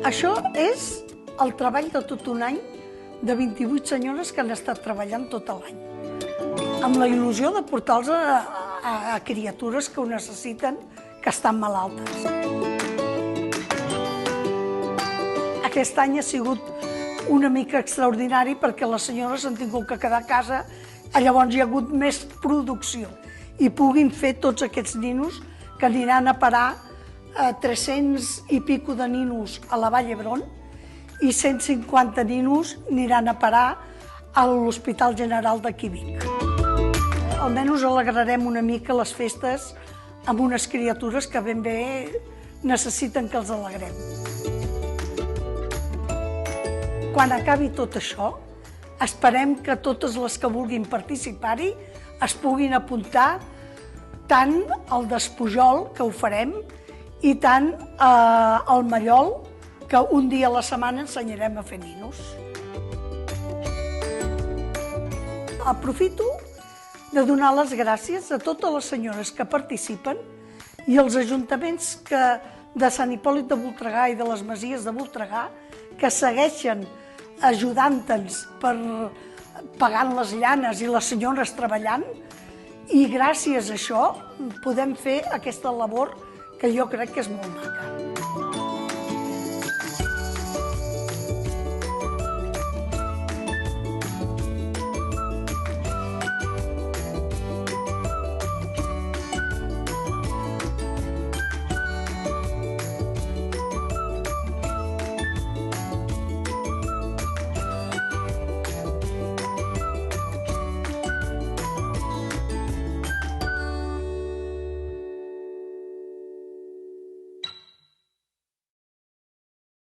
Això és el treball de tot un any de 28 senyores que han estat treballant tot l'any, amb la il·lusió de portar-los a criatures que ho necessiten, que estan malaltes. Aquest any ha sigut una mica extraordinari perquè les senyores s'han tingut que quedar a casa, llavors hi ha hagut més producció i puguin fer tots aquests ninos que aniran a parar 300 i pico de ninos a la Vall d'Hebron i 150 ninos aniran a parar a l'Hospital General de Vic. Almenys alegrarem una mica les festes amb unes criatures que ben bé necessiten que els alegrem. Quan acabi tot això, esperem que totes les que vulguin participar-hi es puguin apuntar tant al despujol, que ho farem, i tant al mallol, que un dia a la setmana ensenyarem a fer ninos. Aprofito de donar les gràcies a totes les senyores que participen i als ajuntaments de Sant Hipòlit de Voltregà i de les Masies de Voltregà que segueixen ajudant-nos pagant les llanes i les senyores treballant, i gràcies a això podem fer aquesta labor que jo crec que és molt maca.